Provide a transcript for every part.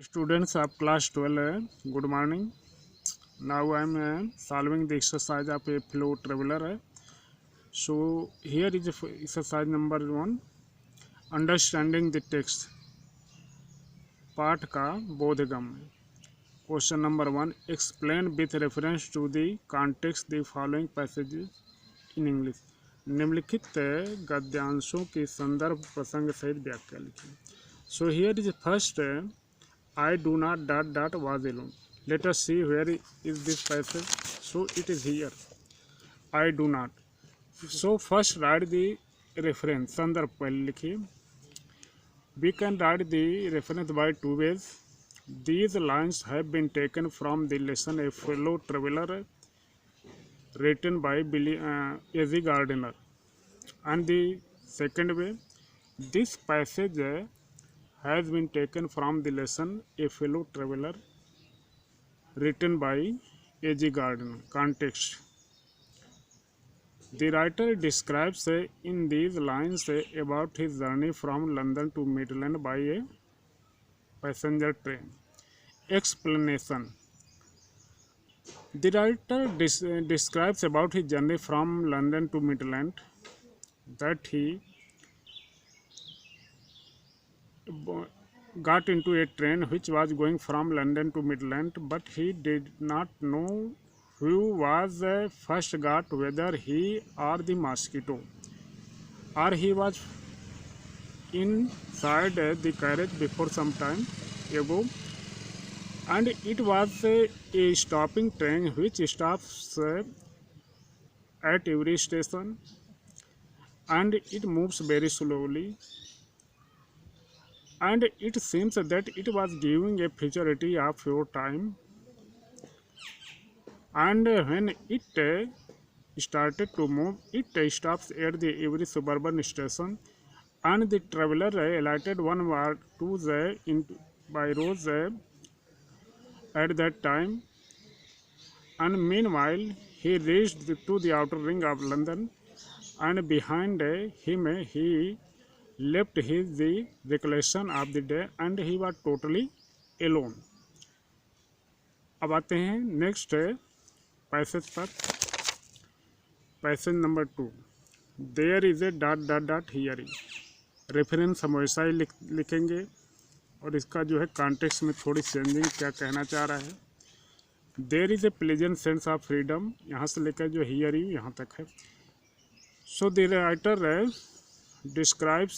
Students of class 12, good morning. Now I am solving the exercise of a fellow traveler. So here is exercise number 1, understanding the text. पाठ का बोधगम. Question number 1, explain with reference to the context the following passages in English. निम्नलिखित गद्यांशों की संदर्भ प्रसंग सहित व्याख्या लिखिए. So here is first, I do not dot dot was alone. Let us see where is this passage. So it is here. I do not. So first write the reference. संदर्भ पहले लिखिए. We can write the reference by two ways. These lines have been taken from the lesson A Fellow Traveler, written by A.G. Gardner. And the second way, this passage has been taken from the lesson A Fellow Traveler, written by A.G. Gardner. Context. The writer describes in these lines about his journey from London to Midland by a passenger train. Explanation. The writer describes about his journey from London to Midland, that he got into a train which was going from London to Midland, but he did not know who was first got, whether he or the mosquito, or he was inside the carriage before some time ago, and it was a stopping train which stops at every station, and it moves very slowly, and it seems that it was giving a futurity of your time, and when it started to move, it stops at the every suburban station, and the traveler alighted one or two by rows at that time, and meanwhile he reached to the outer ring of London, and behind him he left the recollection of the day, and he was totally alone. अब आते हैं next passage पर. Passage number 2, there is a dot dot dot hearing. Reference हम वैसा ही लिखेंगे, और इसका जो है कॉन्टेक्स्ट में थोड़ी चेंजिंग क्या कहना चाह रहा है. There is a pleasant sense of freedom, यहाँ से लेकर जो हियरिंग यहाँ तक है. So the writer describes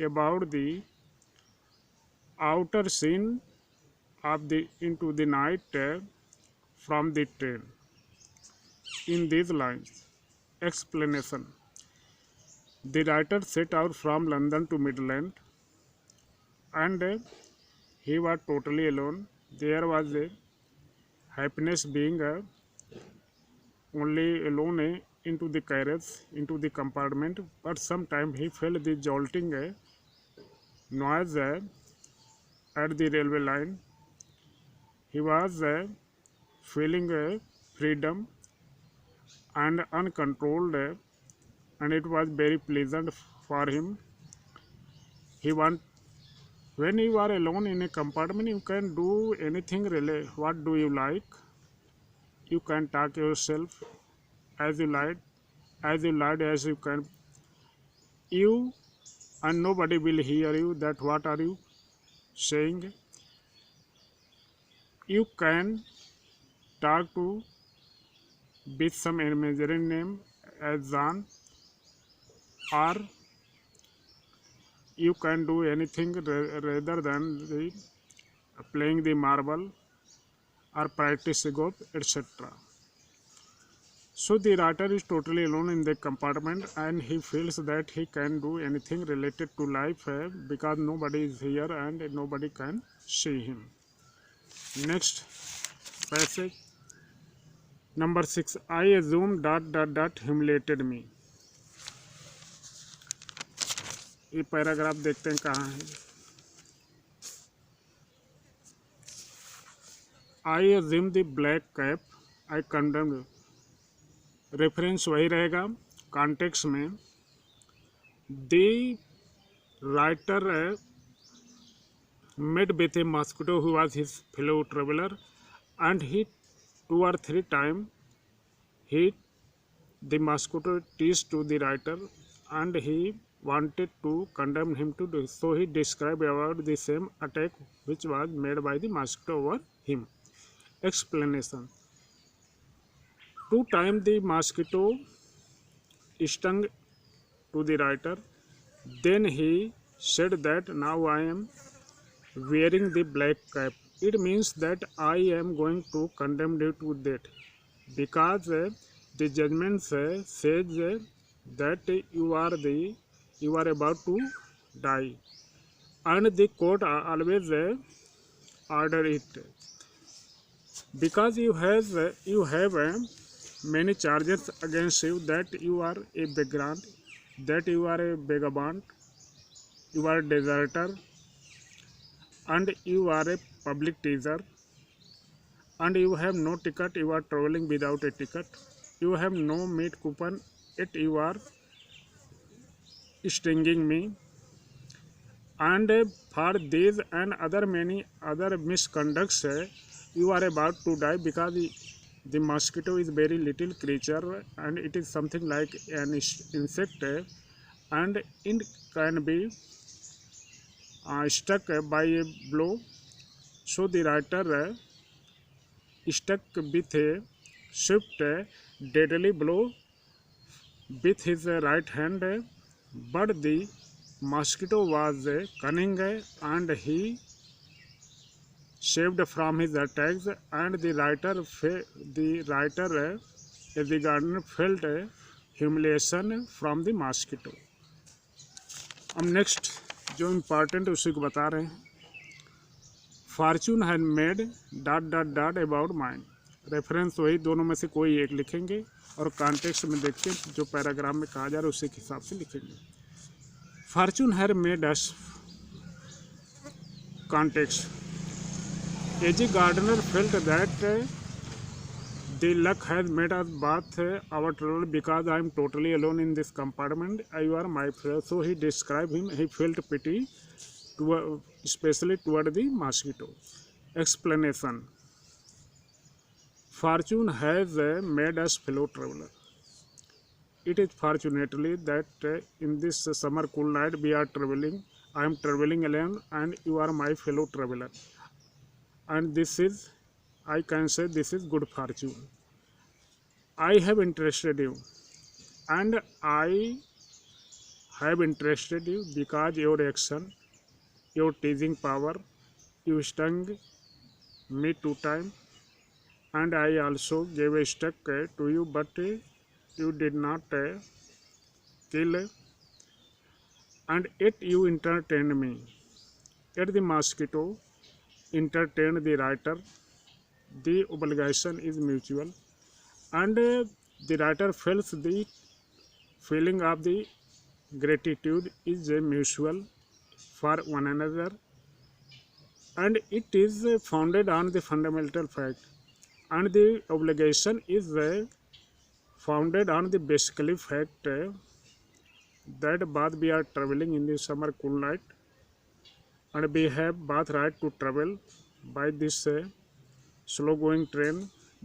about the outer scene of the into the night from the train in these lines. Explanation. The writer set out from London to Midland, and he was totally alone. There was a happiness being only alone into the carriage, into the compartment, but sometimes he felt the jolting noise at the railway line. He was feeling freedom and uncontrolled, and it was very pleasant for him. When you are alone in a compartment, you can do anything really. What do you like? You can talk yourself as you like, as you can. You and nobody will hear you that what are you saying. You can talk to with some imaginary name as John, or you can do anything rather than playing the marble or practice golf, etc. So the writer is totally alone in the compartment, and he feels that he can do anything related to life because nobody is here and nobody can see him. Next passage number 6, I assume dot dot dot humiliated me. ये paragraph देखते हैं कहाँ है. I assume the black cap, I condemned. Reference वही रहेगा. Context में the writer met with a mosquito who was his fellow traveler, and he 2 or 3 times he the mosquito teased to the writer, and he wanted to condemn him to do so. He described about the same attack which was made by the mosquito over him. Explanation: 2 times the mosquito stung to the writer. Then he said that now I am wearing the black cap. It means that I am going to condemn you to death, because the judgment says that you are about to die, and the court always order it, because you have many charges against you, that you are a vagrant, that you are a vagabond, you are a deserter, and you are a public teaser, and you have no ticket, you are traveling without a ticket, you have no meat coupon, yet you are stinging me, and for these and other many other misconducts you are about to die, because the mosquito is very little creature, and it is something like an insect, and it can be struck by a blow. So the writer struck with a swift deadly blow with his right hand, but the mosquito was cunning, and he saved from his attacks, and the writer as the gardener felt humiliation from the mosquito. अब next जो important उसी को बता रहे हैं. Fortune had made dot dot dot about mind. Reference वही, दोनों में से कोई एक लिखेंगे, और कॉन्टेक्स्ट में देख के जो पैराग्राफ में कहा जा रहा है उसी के हिसाब से लिखेंगे. Fortune had made us. Context: as a gardener felt that the luck has made us both our trouble, because I am totally alone in this compartment. You are my friend. So he described him. He felt pity, especially toward the mosquito. Explanation: Fortune has made us fellow traveler. It is fortunately that in this summer cool night we are traveling. I am traveling alone, and you are my fellow traveler. And this is, I can say, this is good fortune. I have interested you, and I have interested you because your action, your teasing power, you stung me 2 times, and I also gave a stick to you, but you did not kill, and yet you entertained me. Yet the mosquito entertained the writer. The obligation is mutual, and the writer feels the feeling of the gratitude is mutual for one another, and it is founded on the fundamental fact, and the obligation is founded on the basically fact that both we are traveling in the summer cool night, and we have both right to travel by this slow going train.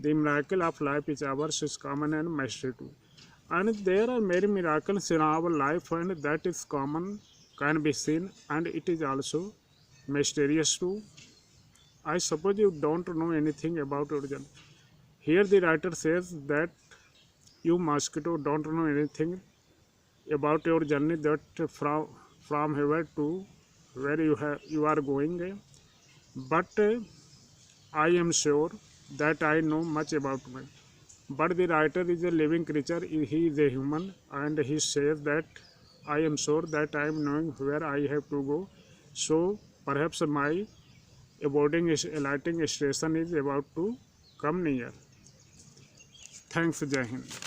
The miracle of life is ours, is common and mystery too. And there are many miracles in our life, and that is common, can be seen, and it is also mysterious too. I suppose you don't know anything about origin. Here the writer says that you mosquito don't know anything about your journey, that from here to where you are going, but I am sure that I know much about me. But the writer is a living creature, he is a human, and he says that I am sure that I am knowing where I have to go. So perhaps my boarding alighting station is about to come near. Thanks. Jai Hind.